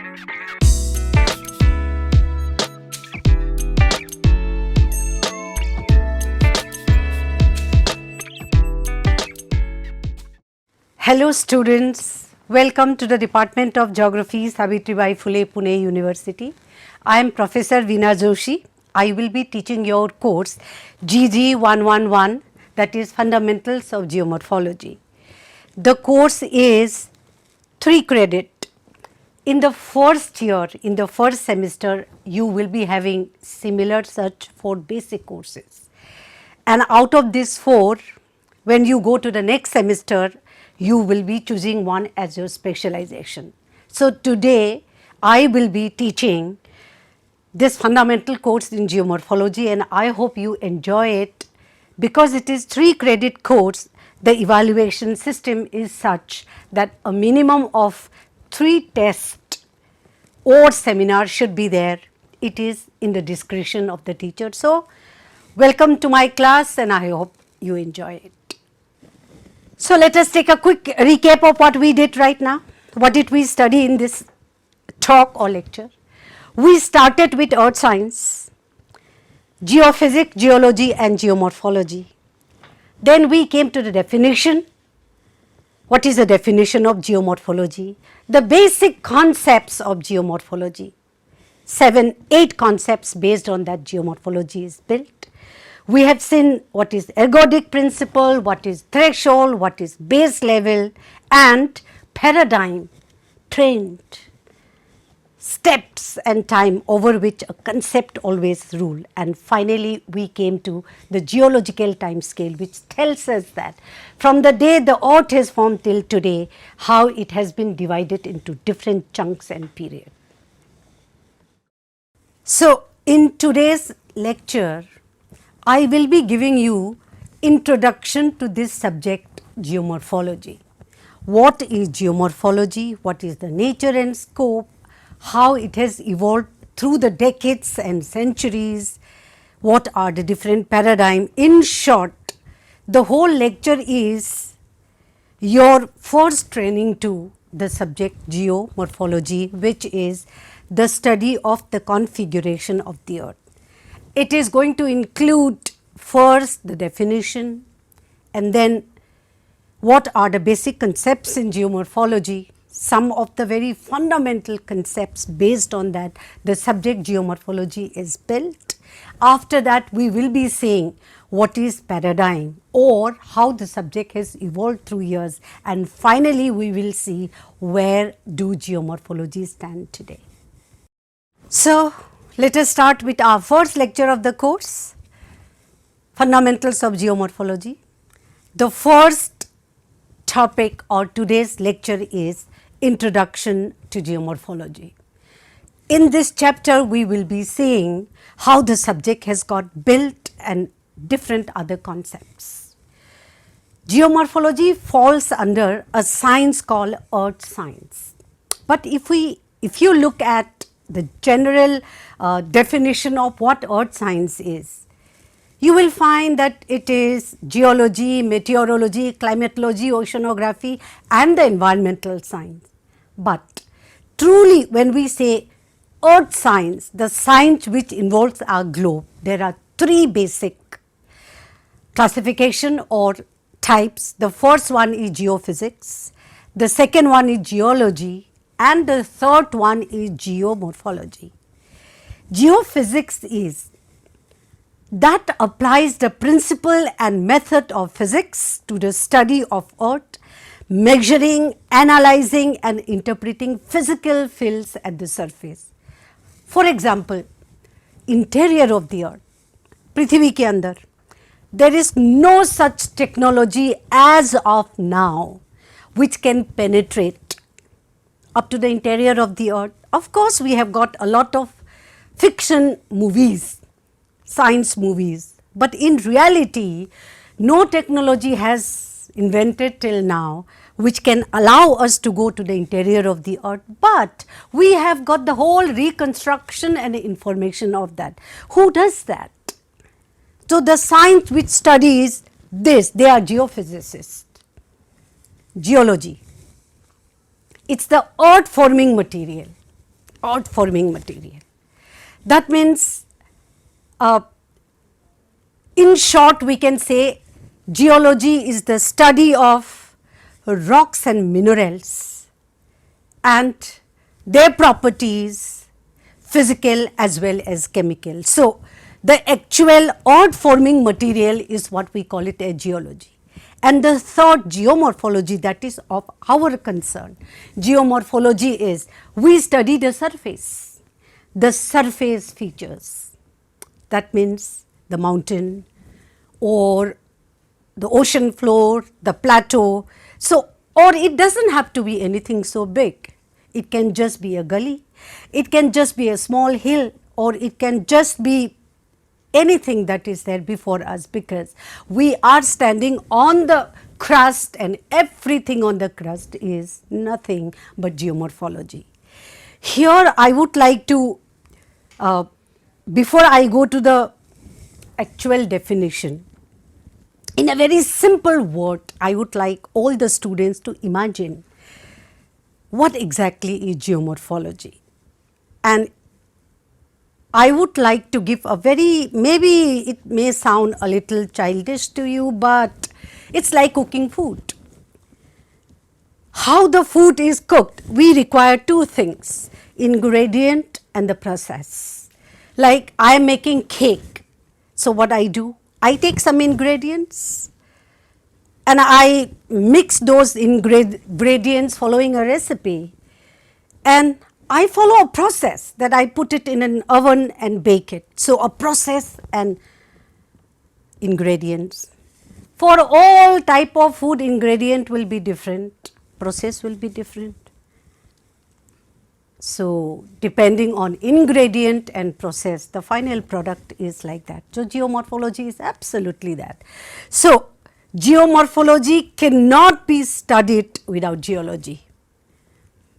Hello students, welcome to the Department of Geography, Savitribai Phule, Pune University. I am Professor Veena Joshi. I will be teaching your course GG 111, that is Fundamentals of Geomorphology. The course is 3 credit. In the first year, in the first semester, you will be having similar such 4 basic courses. And out of these 4, when you go to the next semester, you will be choosing one as your specialization. So today I will be teaching this fundamental course in geomorphology, and I hope you enjoy it. Because it is 3 credit course, the evaluation system is such that a minimum of 3 tests or seminar should be there. It is in the discretion of the teacher. So welcome to my class, and I hope you enjoy it. So let us take a quick recap of what we did right now. What did we study in this talk or lecture? We started with earth science, geophysics, geology and geomorphology. Then we came to the definition. What is the definition of geomorphology? The basic concepts of geomorphology. 7-8 concepts based on that geomorphology is built. We have seen what is ergodic principle, what is threshold, what is base level and paradigm, trend, steps and time over which a concept always rule. And finally, we came to the geological time scale, which tells us that from the day the earth is formed till today, how it has been divided into different chunks and periods. So in today's lecture, I will be giving you introduction to this subject, geomorphology. What is geomorphology? What is the nature and scope? How it has evolved through the decades and centuries? What are the different paradigms? In short, the whole lecture is your first training to the subject geomorphology, which is the study of the configuration of the earth. It is going to include first the definition, and then what are the basic concepts in geomorphology, some of the very fundamental concepts based on that the subject geomorphology is built. After that, we will be saying what is paradigm or how the subject has evolved through years, and finally we will see where do geomorphology stand today. So let us start with our first lecture of the course, Fundamentals of Geomorphology. The first topic or today's lecture is Introduction to Geomorphology. In this chapter, we will be seeing how the subject has got built and different other concepts. Geomorphology falls under a science called earth science. But if you look at the general definition of what earth science is, you will find that it is geology, meteorology, climatology, oceanography and the environmental science. But truly, when we say earth science, the science which involves our globe, there are 3 basic classification or types. The first one is geophysics, the second one is geology, and the third one is geomorphology. Geophysics is that applies the principle and method of physics to the study of earth, measuring, analyzing and interpreting physical fields at the surface. For example, interior of the earth, पृथ्वी के अंदर, there is no such technology as of now which can penetrate up to the interior of the earth. Of course, we have got a lot of fiction movies, science movies, but in reality, no technology has invented till now which can allow us to go to the interior of the earth, but we have got the whole reconstruction and information of that. Who does that? So the science which studies this, they are geophysicists, geology. It's the earth forming material. earth forming material. That means, in short, we can say geology is the study of rocks and minerals and their properties, physical as well as chemical. So, the actual earth forming material is what we call it as geology. And the third, geomorphology, that is of our concern. Geomorphology is we study the surface features. That means the mountain or the ocean floor, the plateau. So, or it does not have to be anything so big. It can just be a gully, it can just be a small hill, or it can just be anything that is there before us, because we are standing on the crust and everything on the crust is nothing but geomorphology. Here I would like to, before I go to the actual definition, in a very simple word, I would like all the students to imagine what exactly is geomorphology. And I would like to give a very, maybe it may sound a little childish to you, but it is like cooking food. How the food is cooked, we require two things, ingredient and the process. Like I am making cake. So, what I do? I take some ingredients and I mix those ingredients following a recipe, and I follow a process that I put it in an oven and bake it. So, a process and ingredients. For all type of food, ingredient will be different, process will be different. So, depending on ingredient and process, the final product is like that. So, geomorphology is absolutely that. So, geomorphology cannot be studied without geology,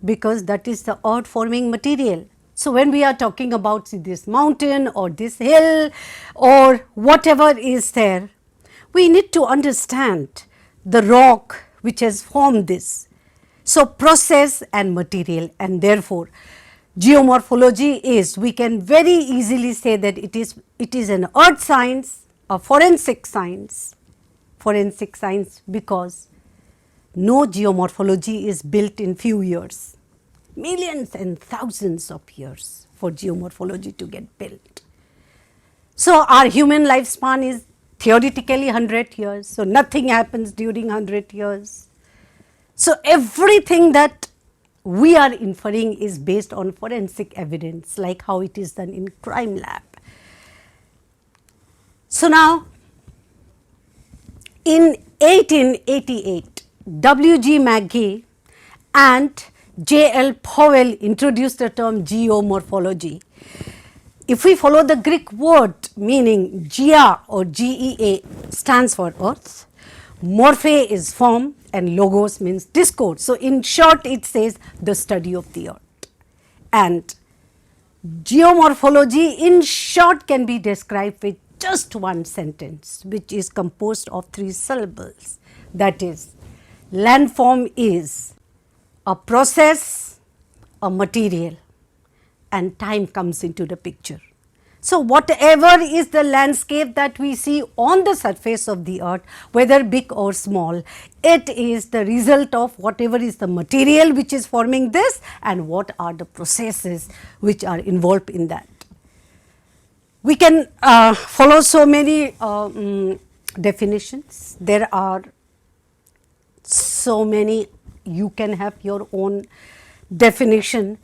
because that is the earth forming material. So, when we are talking about this mountain or this hill or whatever is there, we need to understand the rock which has formed this. So, process and material, and therefore, geomorphology is, we can very easily say that it is an earth science, a forensic science, because no geomorphology is built in few years, millions and thousands of years for geomorphology to get built. So, our human lifespan is theoretically 100 years. So, nothing happens during 100 years. So, everything that we are inferring is based on forensic evidence, like how it is done in crime lab. So, now in 1888, W.G. Magee and J.L. Powell introduced the term geomorphology. If we follow the Greek word meaning gea or GEA stands for earth, morphe is form, and logos means discourse. So, in short it says the study of the earth, and geomorphology in short can be described with just one sentence, which is composed of 3 syllables, that is, landform is a process, a material, and time comes into the picture. So, whatever is the landscape that we see on the surface of the earth, whether big or small, it is the result of whatever is the material which is forming this and what are the processes which are involved in that. We can follow so many definitions. There are so many, you can have your own definition,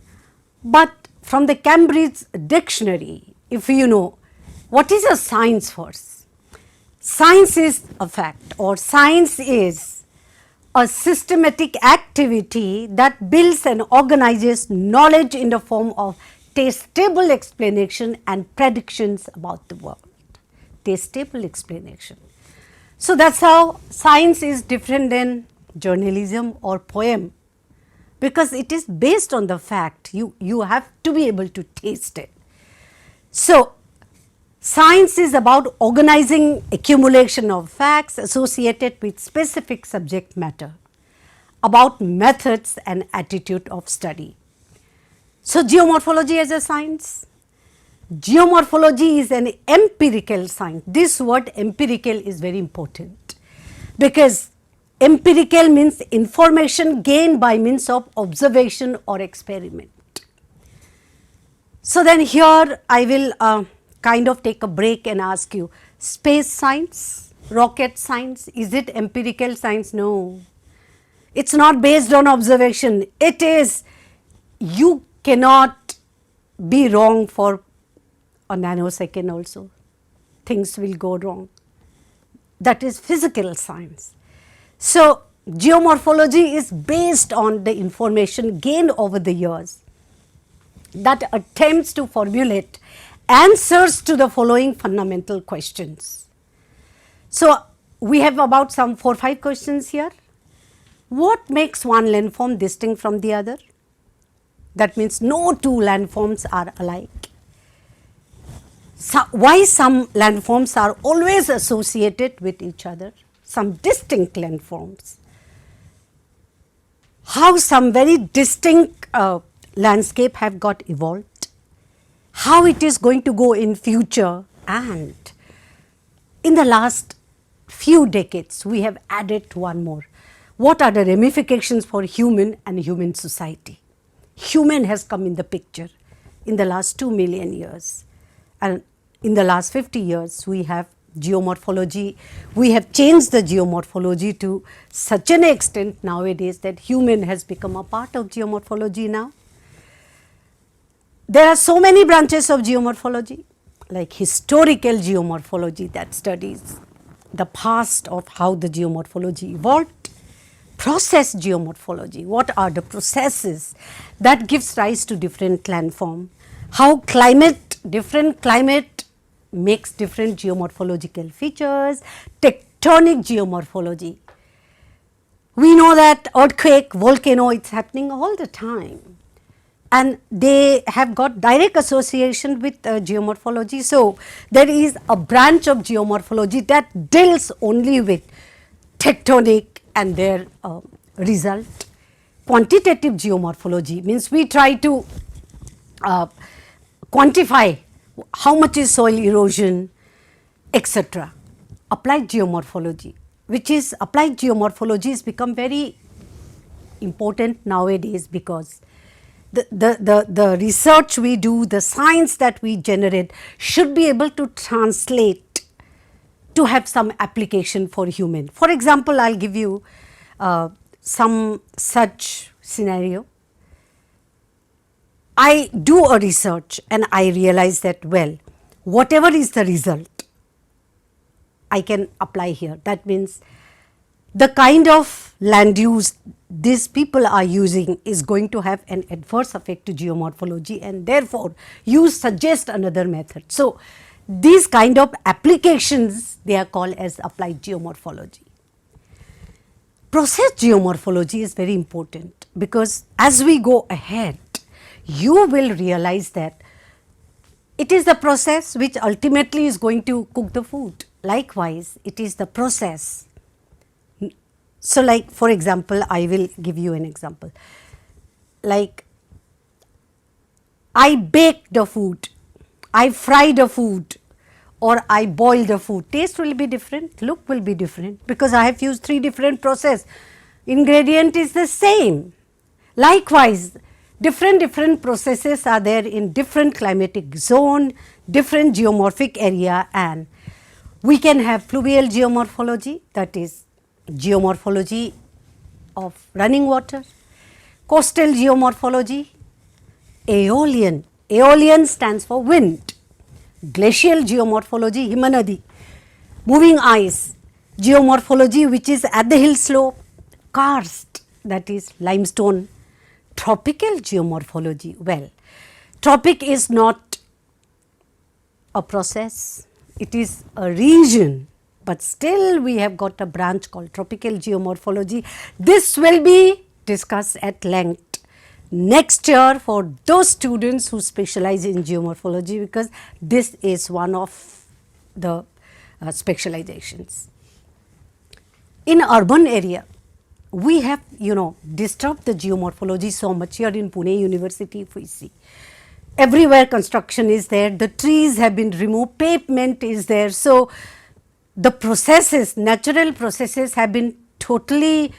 but from the Cambridge dictionary, if you know, what is a science first? Science is a fact, or science is a systematic activity that builds and organizes knowledge in the form of testable explanation and predictions about the world. Testable explanation. So, that is how science is different than journalism or poem, because it is based on the fact, you have to be able to taste it. So, science is about organizing accumulation of facts associated with specific subject matter, about methods and attitude of study. So, geomorphology as a science. Geomorphology is an empirical science. This word empirical is very important, because empirical means information gained by means of observation or experiment. So, then here I will kind of take a break and ask you, space science, rocket science, is it empirical science? No, it is not based on observation. It is, you cannot be wrong for a nanosecond also, things will go wrong. That is physical science. So, geomorphology is based on the information gained over the years that attempts to formulate answers to the following fundamental questions. So, we have about some 4 or 5 questions here. What makes one landform distinct from the other? That means no two landforms are alike. So, why some landforms are always associated with each other, some distinct landforms. How some very distinct landscape have got evolved, how it is going to go in future, and in the last few decades we have added one more. What are the ramifications for human and human society? Human has come in the picture in the last 2 million years, and in the last 50 years we have geomorphology, we have changed the geomorphology to such an extent nowadays that human has become a part of geomorphology now. There are so many branches of geomorphology, like historical geomorphology that studies the past of how the geomorphology evolved, process geomorphology, what are the processes that gives rise to different landform, how climate, different climate makes different geomorphological features, tectonic geomorphology. We know that earthquake, volcano, it is happening all the time, and they have got direct association with geomorphology. So, there is a branch of geomorphology that deals only with tectonic and their result. Quantitative geomorphology means we try to quantify how much is soil erosion, etc. Applied geomorphology, which is applied geomorphology has become very important nowadays, because the research we do, the science that we generate should be able to translate to have some application for human. For example, I will give you some such scenario. I do a research and I realize that, well, whatever is the result, I can apply here. That means the kind of land use these people are using is going to have an adverse effect to geomorphology, and therefore, you suggest another method. So, these kind of applications, they are called as applied geomorphology. Process geomorphology is very important, because as we go ahead, you will realize that it is the process which ultimately is going to cook the food. Likewise, it is the process. So, like for example, I will give you an example, like I bake the food, I fry the food, or I boil the food. Taste will be different, look will be different, because I have used 3 different process. Ingredient is the same. Likewise, different processes are there in different climatic zone, different geomorphic area, and we can have fluvial geomorphology, that is geomorphology of running water, coastal geomorphology, aeolian, aeolian stands for wind, glacial geomorphology, Himanadi, moving ice, geomorphology which is at the hill slope, karst, that is limestone, tropical geomorphology. Well, tropic is not a process, it is a region, but still we have got a branch called tropical geomorphology. This will be discussed at length next year for those students who specialize in geomorphology, because this is one of the specializations. In urban area, we have, disturbed the geomorphology so much here in Pune University. If we see, everywhere construction is there, the trees have been removed, pavement is there. So, the processes, natural processes have been totally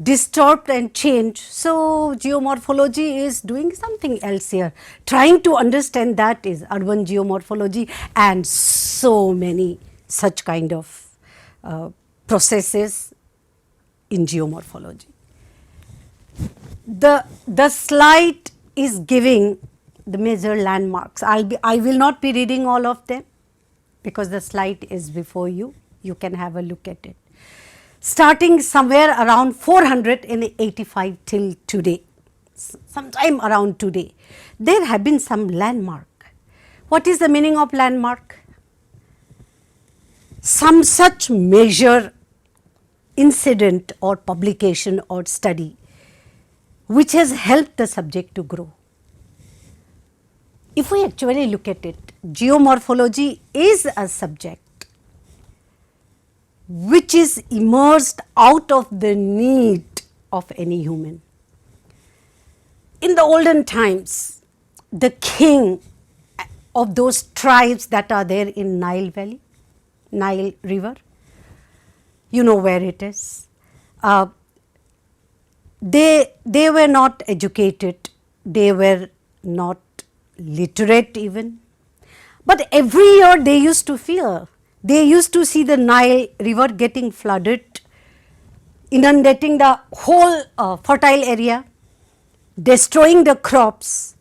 disturbed and changed. So, geomorphology is doing something else here, trying to understand that is urban geomorphology and so many such kind of processes in geomorphology. The slide is giving the major landmarks. I will not be reading all of them because the slide is before you. You can have a look at it. Starting somewhere around 485 till today, sometime around today, there have been some landmark. What is the meaning of landmark? Some such major incident or publication or study which has helped the subject to grow. If we actually look at it, geomorphology is a subject which is emerged out of the need of any human. In the olden times, the king of those tribes that are there in Nile Valley, Nile River, you know where it is. They were not educated, they were not literate even, but every year they used to fear. They used to see the Nile River getting flooded, inundating the whole fertile area, destroying the crops.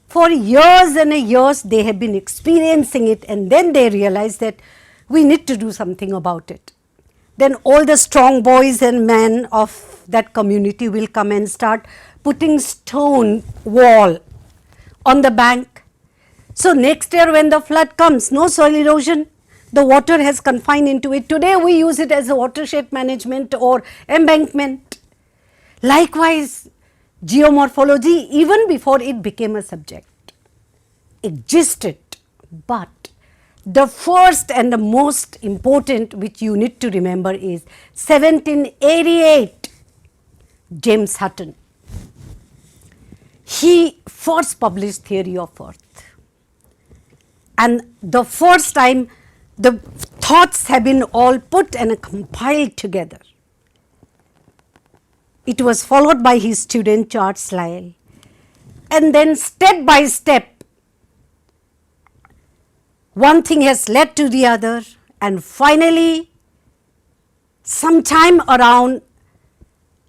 For years and years they have been experiencing it, and then they realized that we need to do something about it. Then all the strong boys and men of that community will come and start putting stone wall on the bank. So, next year when the flood comes, no soil erosion, the water has confined into it. Today we use it as a watershed management or embankment. Likewise, geomorphology, even before it became a subject, existed, but the first and the most important which you need to remember is 1788, James Hutton. He first published theory of earth, and the first time the thoughts have been all put and compiled together. It was followed by his student Charles Lyell, and then step by step one thing has led to the other, and finally sometime around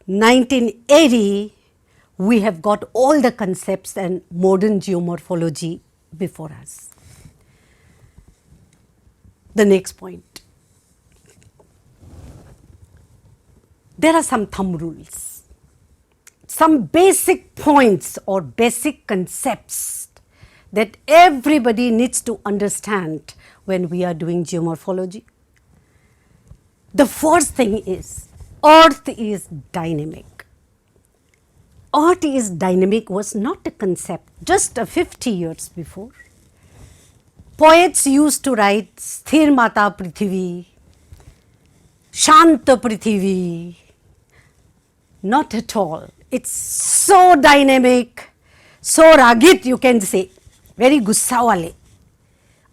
1980 we have got all the concepts and modern geomorphology before us. The next point, there are some thumb rules, some basic points or basic concepts that everybody needs to understand when we are doing geomorphology. The first thing is, earth is dynamic. Earth is dynamic was not a concept just 50 years before. Poets used to write Sthir Mata Prithvi, Shanta Prithvi. Not at all. It's so dynamic, so ragit, you can say, very gussa wale.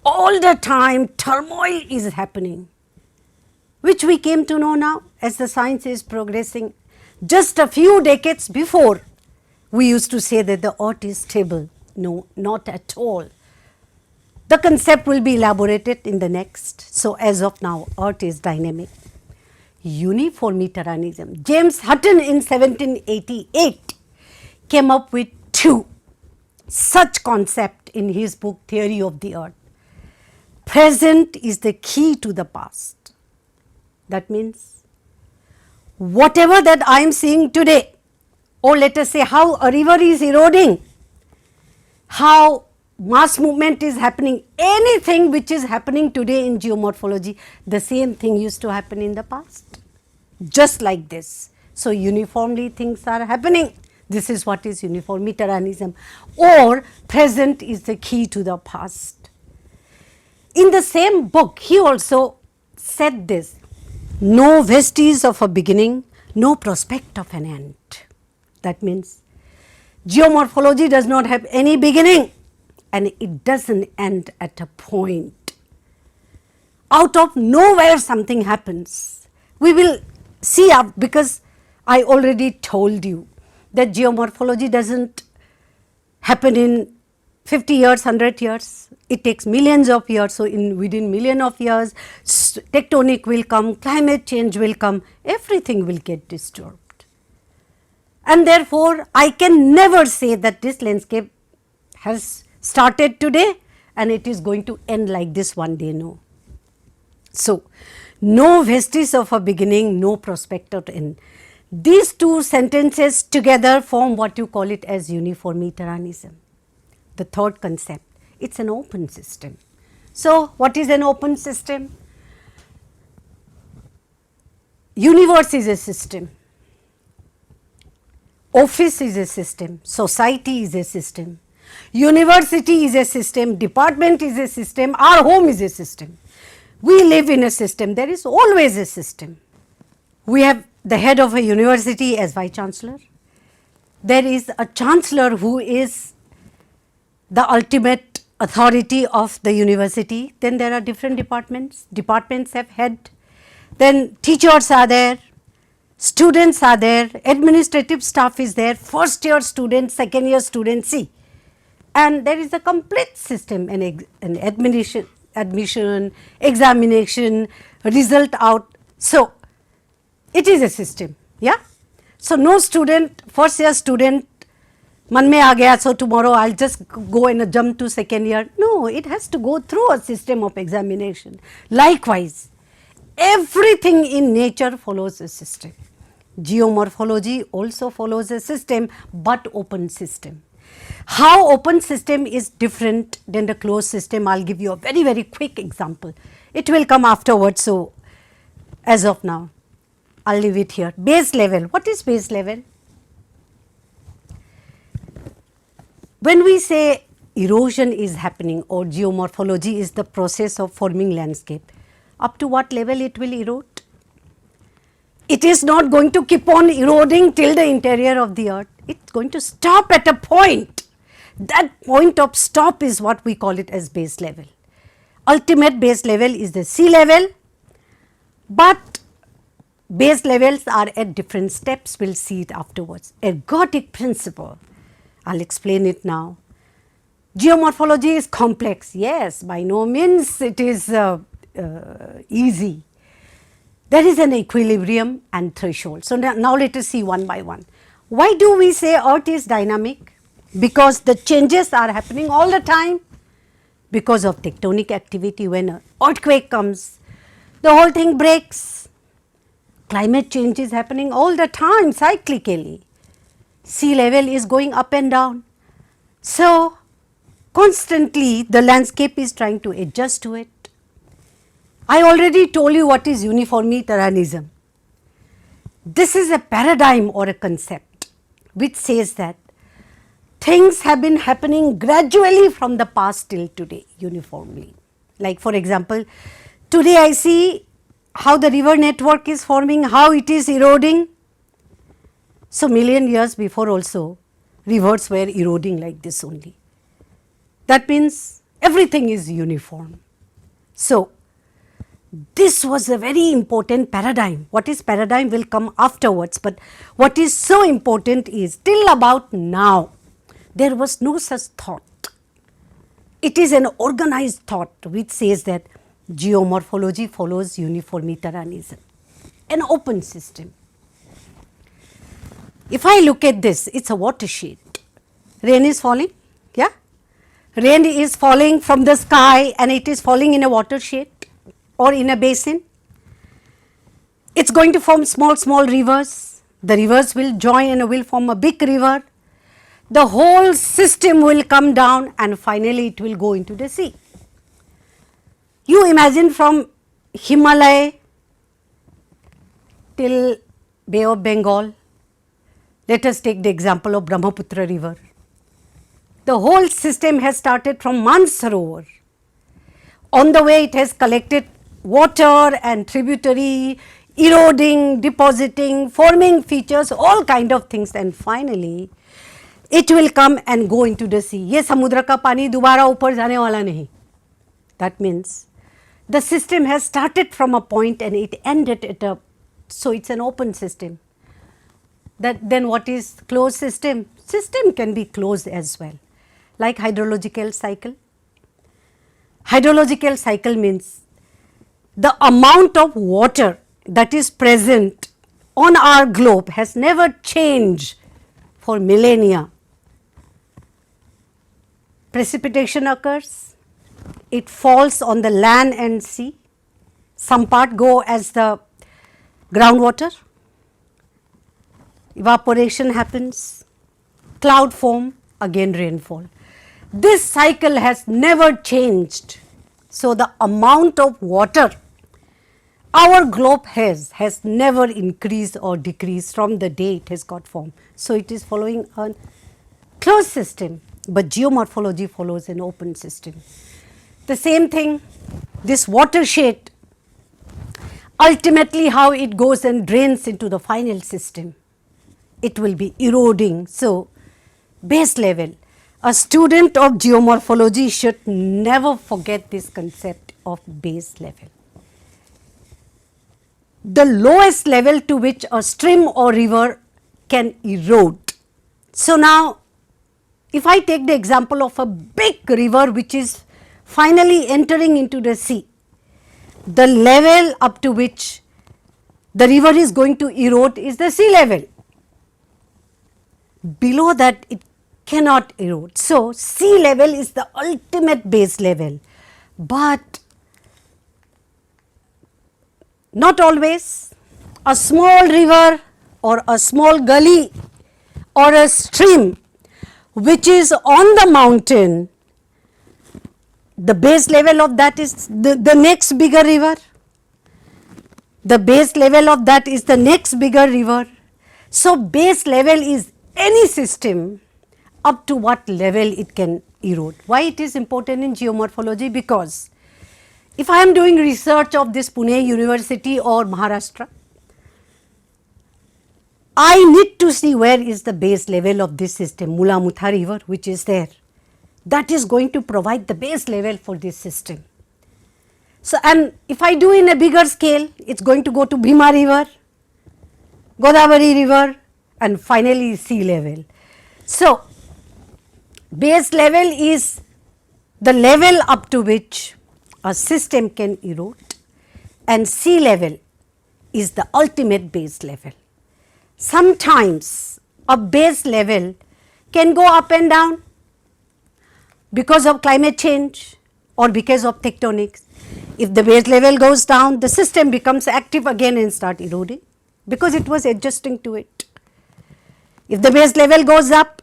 All the time turmoil is happening, which we came to know now as the science is progressing. Just a few decades before, we used to say that the earth is stable. No, not at all. The concept will be elaborated in the next. So, as of now, earth is dynamic. Uniformitarianism. James Hutton in 1788 came up with two such concept in his book Theory of the Earth. Present is the key to the past. That means whatever that I am seeing today, or let us say how a river is eroding, how mass movement is happening, anything which is happening today in geomorphology, the same thing used to happen in the past, just like this. So, uniformly things are happening. This is what is uniformitarianism, or present is the key to the past. In the same book, he also said this: no vestige of a beginning, no prospect of an end. That means geomorphology does not have any beginning and it doesn't end at a point. Out of nowhere something happens. We will see up, because I already told you that geomorphology doesn't happen in 50 years, 100 years. It takes millions of years. So, within million of years, tectonic will come, climate change will come, everything will get disturbed. And therefore, I can never say that this landscape has started today and it is going to end like this one day, no. So, no vestige of a beginning, no prospect of end. These two sentences together form what you call it as uniformitarianism. The third concept, it is an open system. So, what is an open system? Universe is a system, office is a system, society is a system, university is a system, department is a system, our home is a system. We live in a system, there is always a system. We have the head of a university as vice chancellor. There is a chancellor who is the ultimate authority of the university. Then there are different departments, departments have head, then teachers are there, students are there, administrative staff is there, first year students, second year students, see. And there is a complete system, an admission, examination, result out. So, it is a system, yeah. So, no student, first year student, man mein aa gaya, so tomorrow I will just go and jump to second year. No, it has to go through a system of examination. Likewise, everything in nature follows a system. Geomorphology also follows a system, but open system. How open system is different than the closed system, I will give you a very, very quick example. It will come afterwards, so as of now, I will leave it here. Base level, what is base level? When we say erosion is happening or geomorphology is the process of forming landscape, up to what level it will erode? It is not going to keep on eroding till the interior of the earth, it is going to stop at a point. That point of stop is what we call it as base level. Ultimate base level is the sea level, but base levels are at different steps, we will see it afterwards. Ergodic principle, I will explain it now. Geomorphology is complex, yes, by no means it is easy. There is an equilibrium and threshold. So, now let us see one by one. Why do we say earth is dynamic? Because the changes are happening all the time. Because of tectonic activity, when an earthquake comes, the whole thing breaks. Climate change is happening all the time cyclically. Sea level is going up and down. So, constantly the landscape is trying to adjust to it. I already told you what is uniformitarianism. This is a paradigm or a concept which says that things have been happening gradually from the past till today uniformly. Like for example, today I see how the river network is forming, how it is eroding. So, million years before also rivers were eroding like this only. That means everything is uniform. So, this was a very important paradigm. What is paradigm will come afterwards, but what is so important is till about now there was no such thought. It is an organized thought which says that geomorphology follows uniformitarianism, an open system. If I look at this, it is a watershed. Rain is falling, yeah? Rain is falling from the sky and it is falling in a watershed or in a basin. It is going to form small rivers. The rivers will join and will form a big river. The whole system will come down and finally it will go into the sea. You imagine from Himalaya till Bay of Bengal. Let us take the example of Brahmaputra river. The whole system has started from Mansarovar. On the way it has collected water and tributary eroding, depositing, forming features, all kind of things, and finally it will come and go into the sea. ये समुद्र का पानी दोबारा ऊपर जाने वाला नहीं. That means the system has started from a point and it ended at a, so it's an open system. That then what is closed system? System can be closed as well, like hydrological cycle. Hydrological cycle means the amount of water that is present on our globe has never changed for millennia. Precipitation occurs, it falls on the land and sea, some part go as the groundwater, evaporation happens, cloud form, again rainfall. This cycle has never changed. So, the amount of water our globe has never increased or decreased from the day it has got formed. So, it is following a closed system, but geomorphology follows an open system. The same thing, this watershed, ultimately how it goes and drains into the final system, it will be eroding. So, base level, a student of geomorphology should never forget this concept of base level. The lowest level to which a stream or river can erode. So, now if I take the example of a big river which is finally entering into the sea, the level up to which the river is going to erode is the sea level. Below that it cannot erode. So, sea level is the ultimate base level, but not always. A small river or a small gully or a stream which is on the mountain, the base level of that is the next bigger river, the base level of that is the next bigger river. So, base level is any system up to what level it can erode. Why it is important in geomorphology? Because if I am doing research of this Pune University or Maharashtra, I need to see where is the base level of this system, Mula Mutha river which is there. That is going to provide the base level for this system. So, and if I do in a bigger scale, it is going to go to Bhima river, Godavari river, and finally sea level. So, base level is the level up to which a system can erode, and sea level is the ultimate base level. Sometimes a base level can go up and down because of climate change or because of tectonics. If the base level goes down, the system becomes active again and start eroding because it was adjusting to it. If the base level goes up,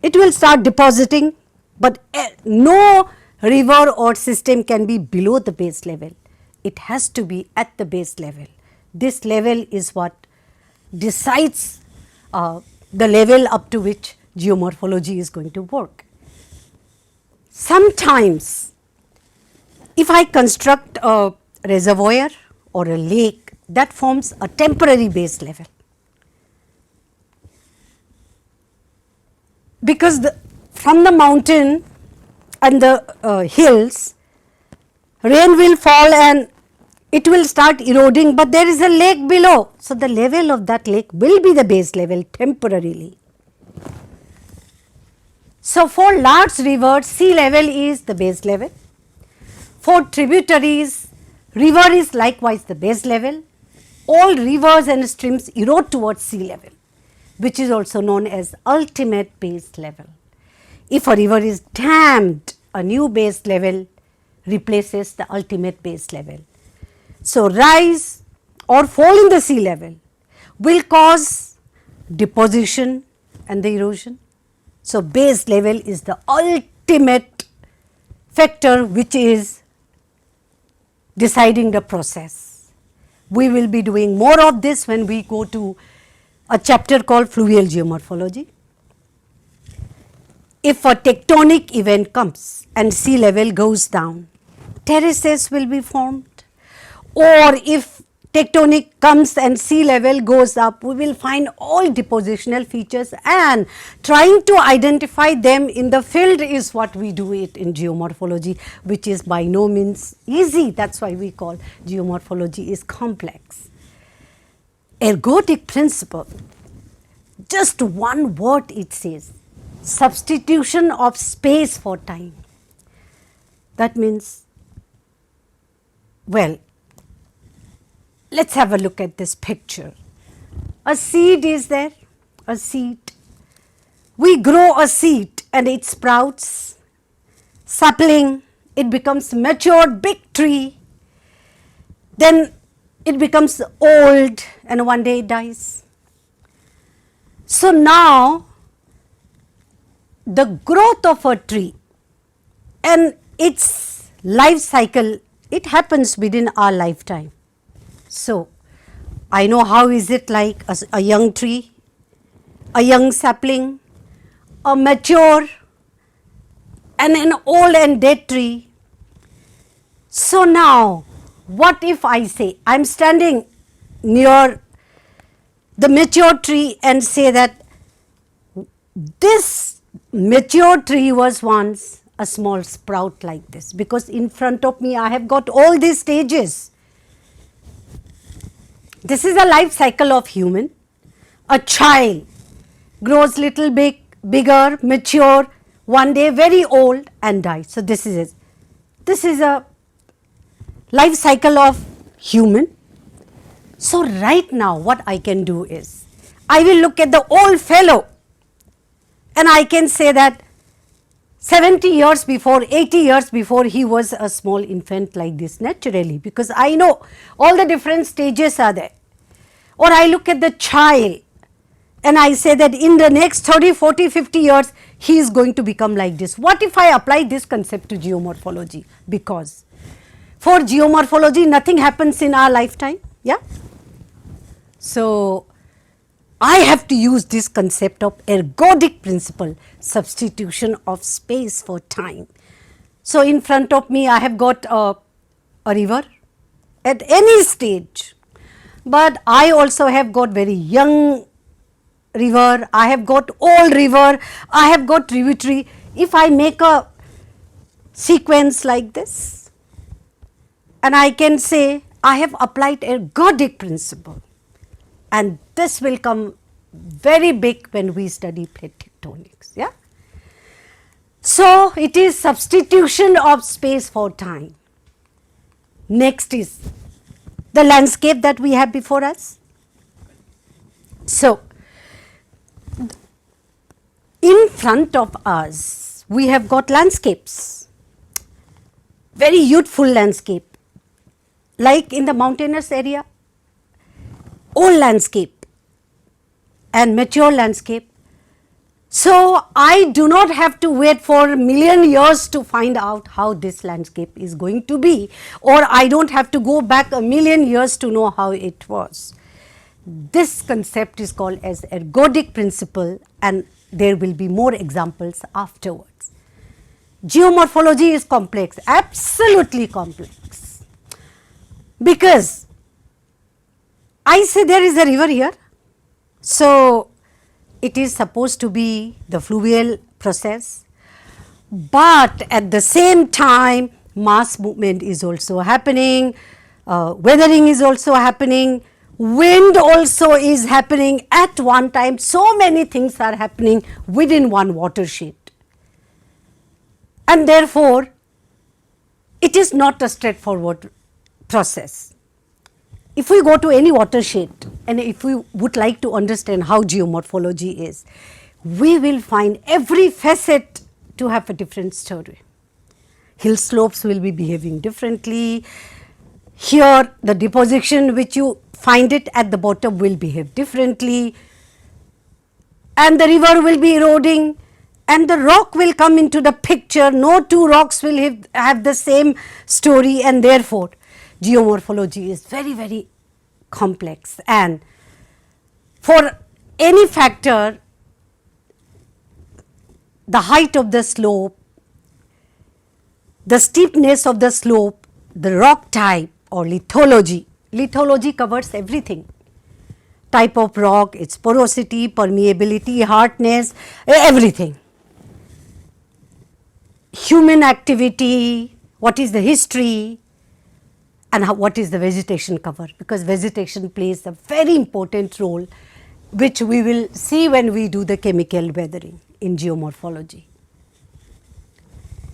it will start depositing, but no river or system can be below the base level. It has to be at the base level. This level is what decides the level up to which geomorphology is going to work. Sometimes if I construct a reservoir or a lake, that forms a temporary base level, because from the mountain and the hills, rain will fall and it will start eroding, but there is a lake below. So, the level of that lake will be the base level temporarily. So, for large rivers, sea level is the base level. For tributaries, river is likewise the base level. All rivers and streams erode towards sea level, which is also known as ultimate base level. If a river is dammed, a new base level replaces the ultimate base level. So, rise or fall in the sea level will cause deposition and the erosion. So, base level is the ultimate factor which is deciding the process. We will be doing more of this when we go to a chapter called fluvial geomorphology. If a tectonic event comes and sea level goes down, terraces will be formed, or if tectonic comes and sea level goes up, we will find all depositional features, and trying to identify them in the field is what we do it in geomorphology, which is by no means easy. That is why we call geomorphology is complex. Ergodic principle, just one word it says, substitution of space for time. That means, well, let us have a look at this picture. A seed is there, a seed. We grow a seed and it sprouts, sapling, it becomes matured, big tree. Then it becomes old and one day it dies. So now the growth of a tree and its life cycle, it happens within our lifetime. So I know how is it like a young tree, a young sapling, a mature and an old and dead tree. So now what if I say I am standing near the mature tree and say that this mature tree was once a small sprout like this, because in front of me I have got all these stages. This is a life cycle of human. A child grows little big, bigger, mature, one day very old and dies. So this is it. This is a life cycle of human. So right now what I can do is, I will look at the old fellow and I can say that 70 years before, 80 years before, he was a small infant like this naturally, because I know all the different stages are there. Or I look at the child and I say that in the next 30, 40, 50 years, he is going to become like this. What if I apply this concept to geomorphology? Because for geomorphology, nothing happens in our lifetime. Yeah. So I have to use this concept of ergodic principle, substitution of space for time. So in front of me I have got a river at any stage, but I also have got very young river, I have got old river, I have got tributary. If I make a sequence like this and I can say I have applied ergodic principle, and this will come very big when we study plate tectonics. Yeah. So it is substitution of space for time. Next is the landscape that we have before us. So in front of us we have got landscapes, very youthful landscape, like in the mountainous area, old landscape and mature landscape. So I do not have to wait for a million years to find out how this landscape is going to be, or I do not have to go back a million years to know how it was. This concept is called as ergodic principle, and there will be more examples afterwards. Geomorphology is complex, absolutely complex, because I say there is a river here. So it is supposed to be the fluvial process, but at the same time mass movement is also happening, weathering is also happening, wind also is happening at one time. So many things are happening within one watershed, and therefore it is not a straightforward process. If we go to any watershed and if we would like to understand how geomorphology is, we will find every facet to have a different story. Hill slopes will be behaving differently. Here the deposition which you find it at the bottom will behave differently, and the river will be eroding and the rock will come into the picture. No two rocks will have the same story, and therefore geomorphology is very, very complex. And for any factor, the height of the slope, the steepness of the slope, the rock type or lithology, Lithology covers everything. Type of rock, its porosity, permeability, hardness, everything. Human activity, what is the history, and what is the vegetation cover, because vegetation plays a very important role, which we will see when we do the chemical weathering in geomorphology.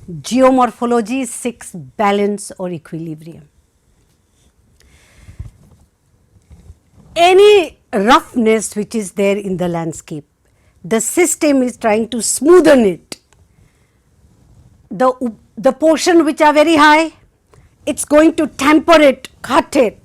Geomorphology seeks balance or equilibrium. Any roughness which is there in the landscape, the system is trying to smoothen it. The portion which are very high, it's going to temper it, cut it.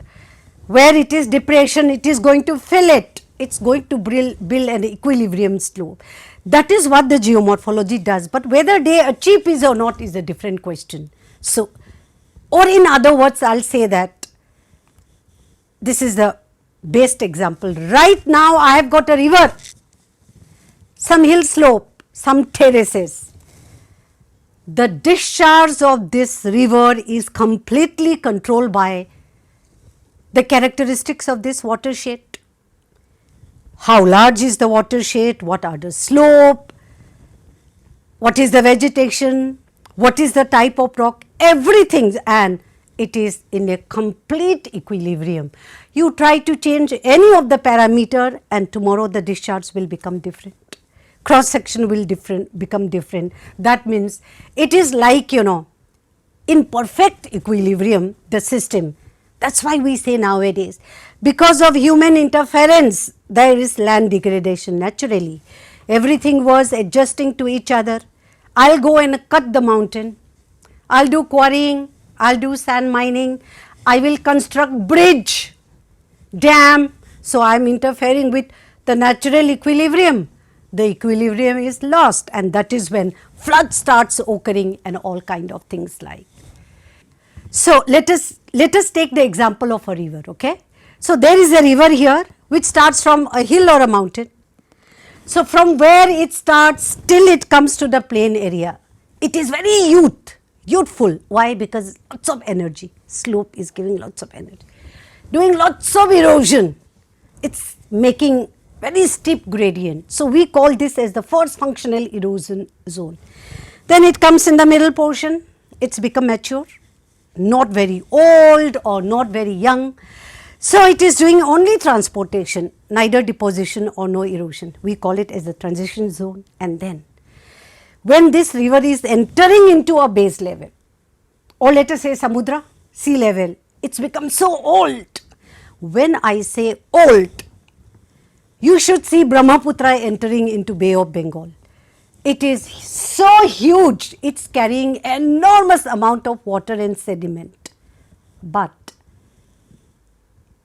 Where it is depression, it is going to fill it. It's going to build an equilibrium slope. That is what the geomorphology does, but whether they achieve it or not is a different question. So, or in other words, I'll say that this is the best example. Right now I have got a river, some hill slope, some terraces. The discharge of this river is completely controlled by the characteristics of this watershed. How large is the watershed, what are the slope, what is the vegetation, what is the type of rock, everything, and it is in a complete equilibrium. You try to change any of the parameter and tomorrow the discharge will become different. Cross section will become different. That means it is like, in perfect equilibrium, the system. That is why we say nowadays, because of human interference, there is land degradation naturally. Everything was adjusting to each other. I will go and cut the mountain, I will do quarrying, I will do sand mining, I will construct bridge, dam. So, I am interfering with the natural equilibrium. The equilibrium is lost, and that is when flood starts occurring and all kind of things like. So, let us take the example of a river. Okay? So, there is a river here which starts from a hill or a mountain. So, from where it starts till it comes to the plain area, it is very youthful. Why? Because lots of energy, slope is giving lots of energy, doing lots of erosion, it is making very steep gradient. So, we call this as the first functional erosion zone. Then it comes in the middle portion, it has become mature, not very old or not very young. So, it is doing only transportation, neither deposition or no erosion. We call it as the transition zone. And then when this river is entering into a base level, or let us say samudra, sea level, it has become so old. When I say old, you should see Brahmaputra entering into Bay of Bengal. It is so huge, it is carrying enormous amount of water and sediment, but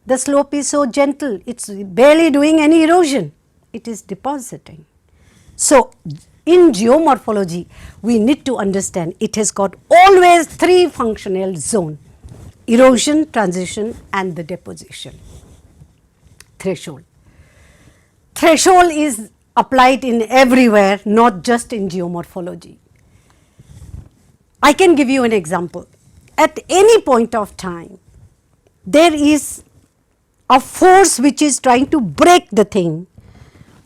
the slope is so gentle, it is barely doing any erosion, it is depositing. So, in geomorphology, we need to understand it has got always three functional zones: erosion, transition and the deposition. Threshold. Threshold is applied in everywhere, not just in geomorphology. I can give you an example. At any point of time, there is a force which is trying to break the thing,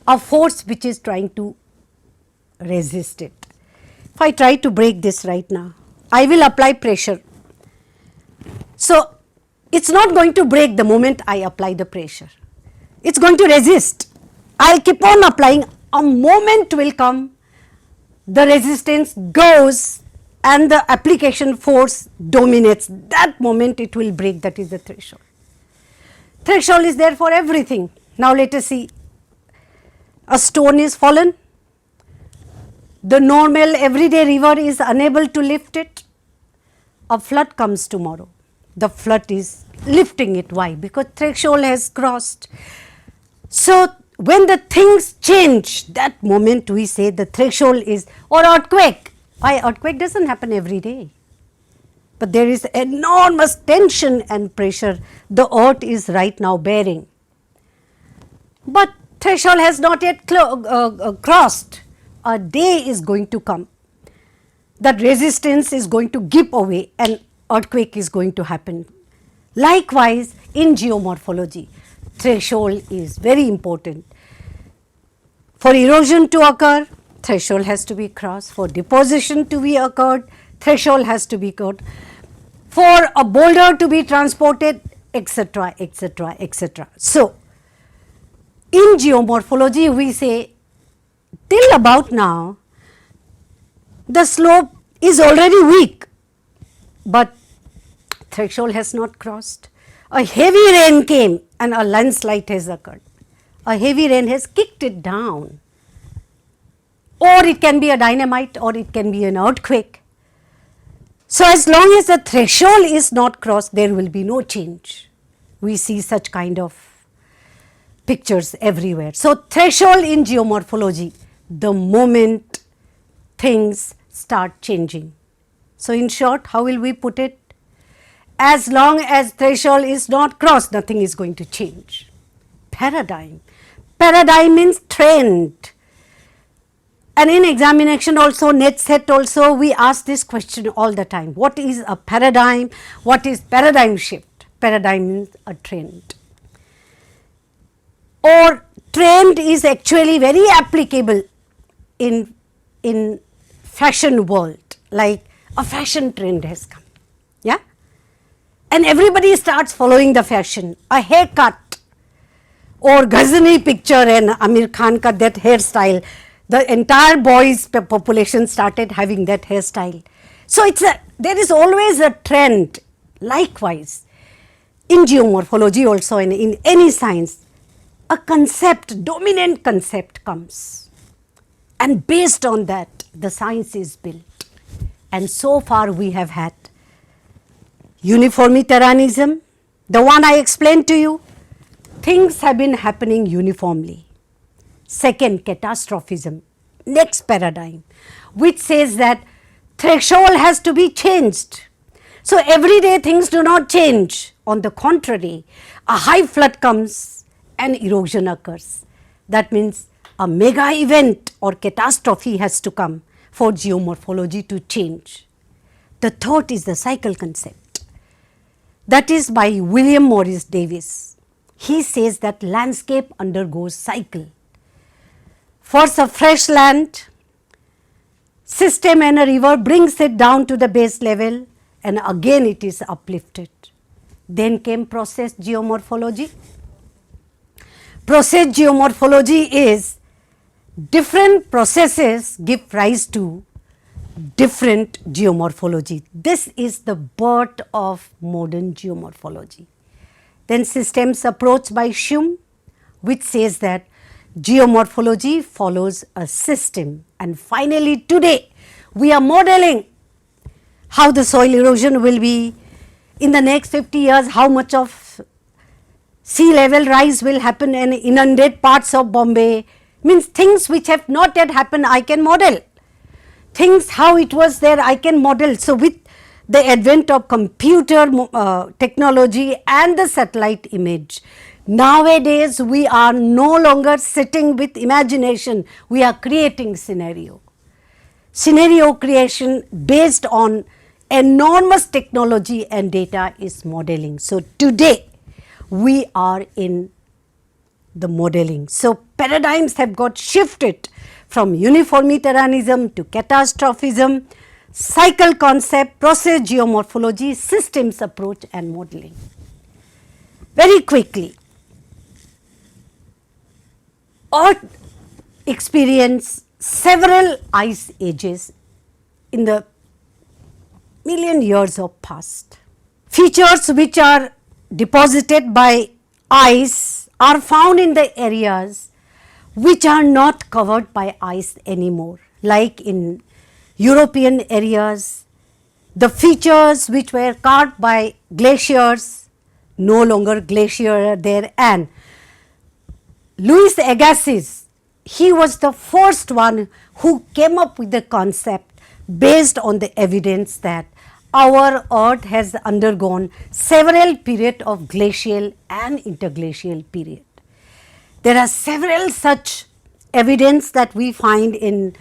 a force which is trying to resist it. If I try to break this right now, I will apply pressure. So, it is not going to break the moment I apply the pressure, it is going to resist. I will keep on applying, a moment will come, the resistance goes and the application force dominates, that moment it will break, that is the threshold. Threshold is there for everything. Now, let us see, a stone is fallen, the normal everyday river is unable to lift it, a flood comes tomorrow, the flood is lifting it. Why? Because threshold has crossed. So, when the things change, that moment we say the threshold is, or earthquake. Why? Earthquake does not happen every day, but there is enormous tension and pressure the earth is right now bearing, but threshold has not yet crossed. A day is going to come, that resistance is going to give away and earthquake is going to happen. Likewise, in geomorphology, threshold is very important. For erosion to occur, threshold has to be crossed. For deposition to be occurred, threshold has to be occurred. For a boulder to be transported, etc., etc., etc. So, in geomorphology, we say till about now, the slope is already weak, but threshold has not crossed. A heavy rain came and a landslide has occurred. A heavy rain has kicked it down, or it can be a dynamite, or it can be an earthquake. So, as long as the threshold is not crossed, there will be no change. We see such kind of pictures everywhere. So, threshold in geomorphology, the moment things start changing. So, in short, how will we put it? As long as threshold is not crossed, nothing is going to change. Paradigm. Paradigm means trend. And in examination also, net set also, we ask this question all the time. What is a paradigm? What is paradigm shift? Paradigm means a trend. Or trend is actually very applicable in fashion world, like a fashion trend has come, yeah, and everybody starts following the fashion. A haircut or Ghazni picture and Amir Khan ka that hairstyle, the entire boys population started having that hairstyle. So there is always a trend. Likewise, in geomorphology also and in any science, a concept, dominant concept comes, and based on that the science is built. And so far we have had uniformitarianism, the one I explained to you, things have been happening uniformly. Second, catastrophism, next paradigm, which says that threshold has to be changed. So, every day things do not change. On the contrary, a high flood comes and erosion occurs. That means a mega event or catastrophe has to come for geomorphology to change. The third is the cycle concept. That is by William Morris Davis. He says that landscape undergoes cycle. First a fresh land system and a river brings it down to the base level, and again it is uplifted. Then came process geomorphology. Process geomorphology is different processes give rise to different geomorphology. This is the birth of modern geomorphology. Then systems approach by Schum, which says that geomorphology follows a system, and finally today we are modeling how the soil erosion will be in the next 50 years, how much of sea level rise will happen in inundated parts of Bombay, means things which have not yet happened I can model, things how it was there I can model. So, with the advent of computer technology and the satellite image, nowadays we are no longer sitting with imagination, we are creating scenario. Scenario creation based on enormous technology and data is modeling. So, today we are in the modeling. So, paradigms have got shifted from uniformitarianism to catastrophism, cycle concept, process geomorphology, systems approach and modeling. Very quickly, Earth experienced several ice ages in the million years of past. Features which are deposited by ice are found in the areas which are not covered by ice anymore, like in European areas. The features which were carved by glaciers, no longer glacier are there, and Louis Agassiz, he was the first one who came up with the concept based on the evidence that our earth has undergone several periods of glacial and interglacial period. There are several such evidence that we find in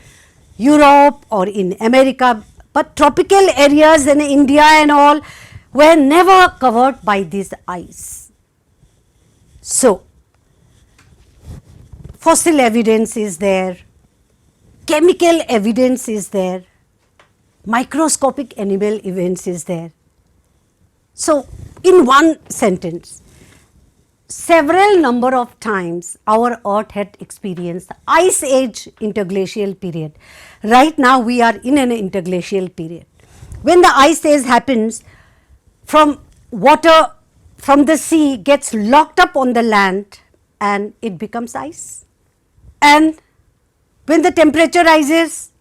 Europe or in America, but tropical areas in India and all were never covered by this ice. So, fossil evidence is there, chemical evidence is there, microscopic animal evidence is there. So, in one sentence, several number of times our earth had experienced the ice age interglacial period. Right now we are in an interglacial period. When the ice age happens, from water from the sea gets locked up on the land and it becomes ice. And when the temperature rises,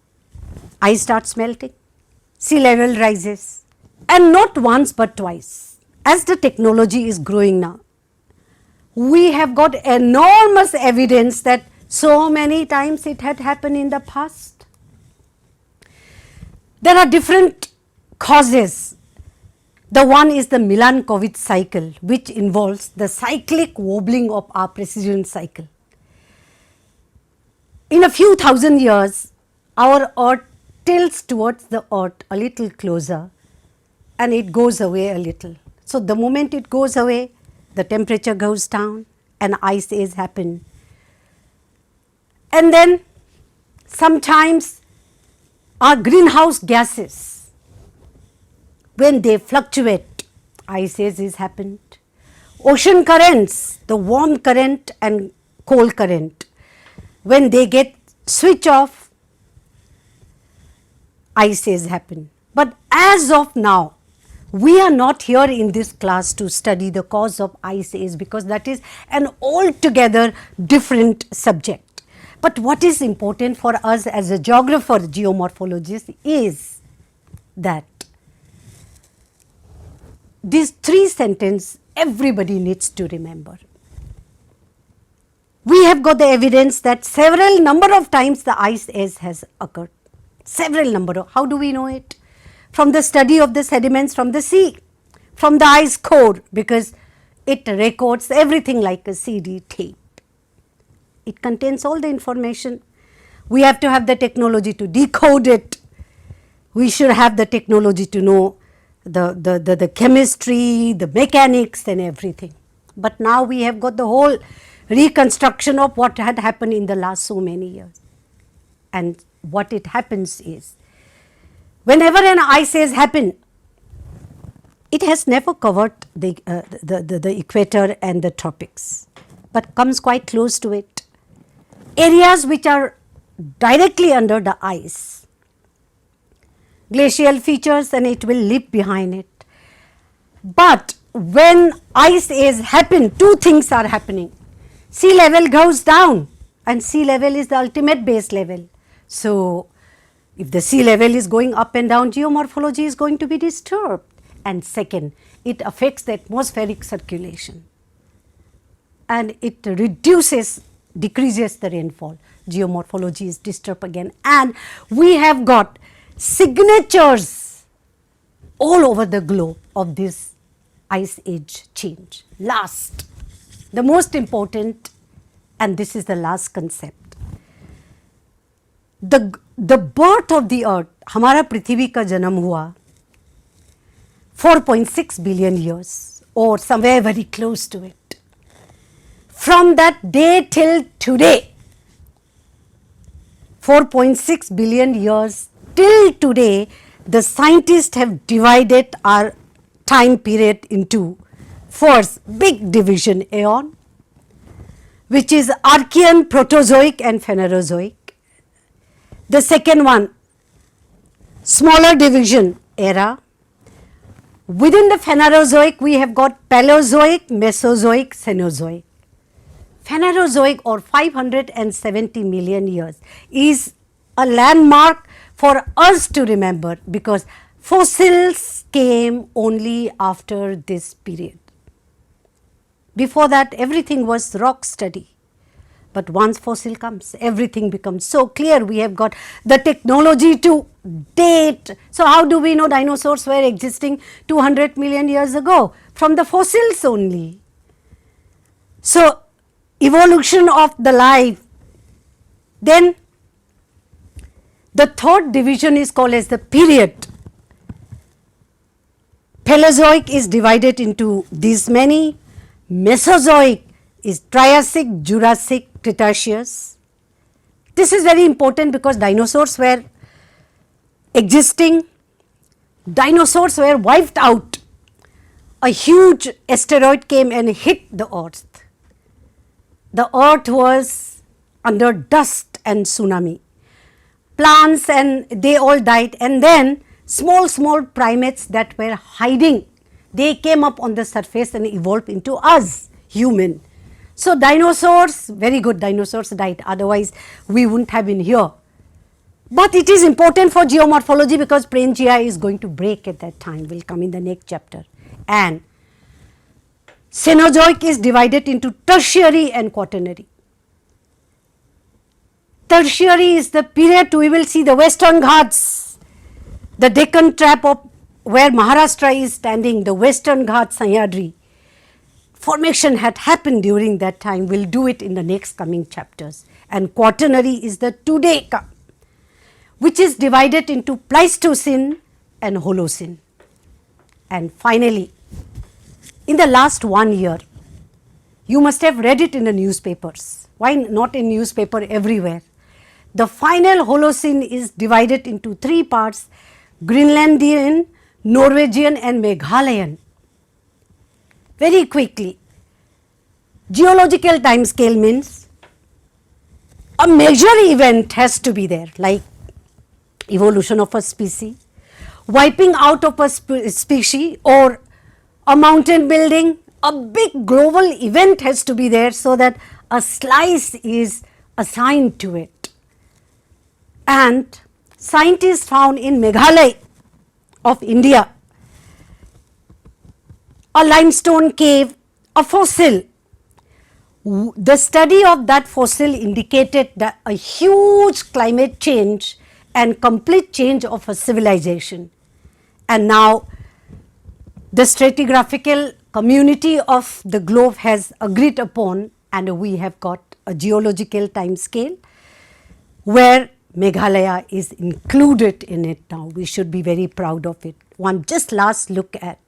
ice starts melting, sea level rises, and not once but twice. As the technology is growing now, we have got enormous evidence that so many times it had happened in the past. There are different causes. The one is the Milankovitch cycle, which involves the cyclic wobbling of our precision cycle. In a few thousand years, our earth tilts towards the earth a little closer and it goes away a little. So, the moment it goes away, the temperature goes down and ice age happen. And then sometimes our greenhouse gases, when they fluctuate, ice age is happened. Ocean currents, the warm current and cold current, when they get switch off, ice age happen. But as of now, we are not here in this class to study the cause of ice age, because that is an altogether different subject. But what is important for us as a geographer, geomorphologist, is that these three sentences everybody needs to remember. We have got the evidence that several number of times the ice age has occurred. Several number of, how do we know it? From the study of the sediments from the sea, from the ice core, because it records everything like a CD tape. It contains all the information. We have to have the technology to decode it. We should have the technology to know the chemistry, the mechanics and everything. But now we have got the whole reconstruction of what had happened in the last so many years. And what it happens is, whenever an ice age happens, it has never covered the equator and the tropics, but comes quite close to it. Areas which are directly under the ice, glacial features, and it will leave behind it. But when ice age happens, two things are happening. Sea level goes down, and sea level is the ultimate base level. So, if the sea level is going up and down, geomorphology is going to be disturbed. And second, it affects the atmospheric circulation and it decreases the rainfall. Geomorphology is disturbed again, and we have got signatures all over the globe of this ice age change. Last, the most important, and this is the last concept. The birth of the earth, हमारा पृथ्वी का जन्म हुआ 4.6 billion years or somewhere very close to it. From that day till today, 4.6 billion years till today, the scientists have divided our time period into first big division aeon, which is Archean, Proterozoic and Phanerozoic. The second one, smaller division era. Within the Phanerozoic, we have got Paleozoic, Mesozoic, Cenozoic. Phanerozoic, or 570 million years, is a landmark for us to remember, because fossils came only after this period. Before that, everything was rock study. But once fossil comes, everything becomes so clear. We have got the technology to date. So, how do we know dinosaurs were existing 200 million years ago? From the fossils only. So, evolution of the life. Then the third division is called as the period. Paleozoic is divided into these many. Mesozoic is Triassic, Jurassic, Cretaceous. This is very important because dinosaurs were existing, dinosaurs were wiped out. A huge asteroid came and hit the earth. The earth was under dust and tsunami. Plants and they all died, and then small primates that were hiding, they came up on the surface and evolved into us, human. So dinosaurs, very good, dinosaurs died, otherwise we wouldn't have been here. But it is important for geomorphology because Pangea is going to break at that time, will come in the next chapter. And Cenozoic is divided into tertiary and quaternary. Tertiary is the period we will see the Western Ghats, the Deccan Trap of where Maharashtra is standing, the Western Ghats, Sahyadri. Formation had happened during that time, we will do it in the next coming chapters. And quaternary is the Tudeca, which is divided into Pleistocene and Holocene. And finally, in the last 1 year, you must have read it in the newspapers. Why not in newspaper everywhere? The final Holocene is divided into 3 parts: Greenlandian, Norwegian and Meghalayan. Very quickly, geological time scale means a major event has to be there, like evolution of a species, wiping out of a species, or a mountain building. A big global event has to be there so that a slice is assigned to it. And scientists found in Meghalaya of India a limestone cave, a fossil. The study of that fossil indicated that a huge climate change and complete change of a civilization. And now the stratigraphical community of the globe has agreed upon, and we have got a geological time scale where Meghalaya is included in it now. We should be very proud of it. One just last look at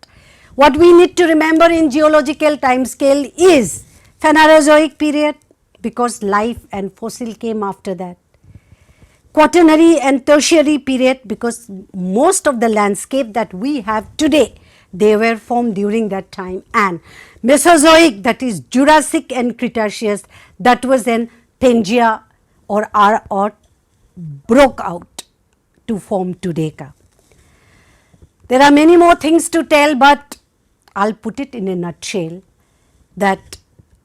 what we need to remember in geological time scale is Phanerozoic period, because life and fossil came after that. Quaternary and tertiary period, because most of the landscape that we have today, they were formed during that time. And Mesozoic, that is Jurassic and Cretaceous, that was when Pangea or our earth broke out to form Tudeca. There are many more things to tell, but I will put it in a nutshell that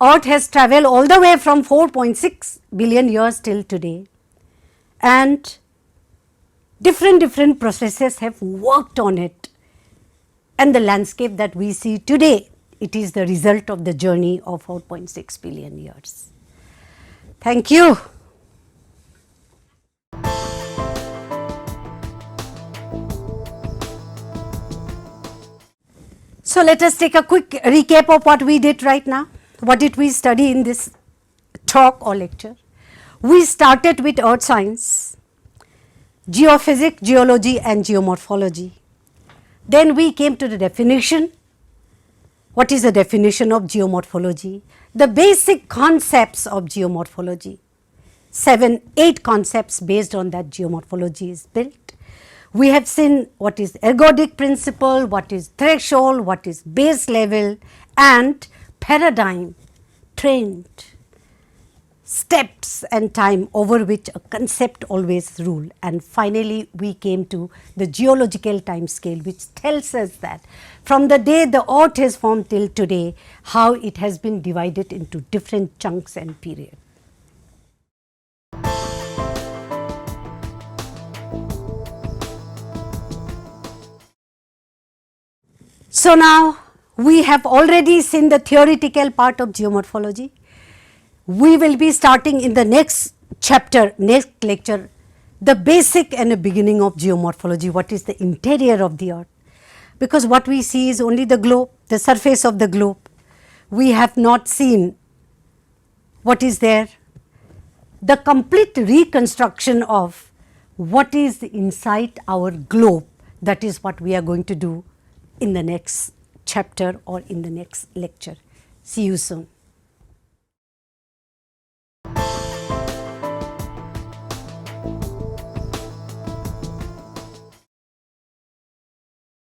earth has travelled all the way from 4.6 billion years till today, and different processes have worked on it, and the landscape that we see today, it is the result of the journey of 4.6 billion years. Thank you. So let us take a quick recap of what we did right now. What did we study in this talk or lecture? We started with earth science, geophysics, geology and geomorphology. Then we came to the definition. What is the definition of geomorphology? The basic concepts of geomorphology. 7-8 concepts based on that geomorphology is built. We have seen what is ergodic principle, what is threshold, what is base level, and paradigm, trend, steps and time over which a concept always rule. And finally, we came to the geological time scale, which tells us that from the day the earth is formed till today, how it has been divided into different chunks and periods. So now we have already seen the theoretical part of geomorphology. We will be starting in the next chapter, next lecture, the basic and the beginning of geomorphology, what is the interior of the earth. Because what we see is only the globe, the surface of the globe. We have not seen what is there, the complete reconstruction of what is inside our globe. That is what we are going to do in the next chapter or in the next lecture. See you soon.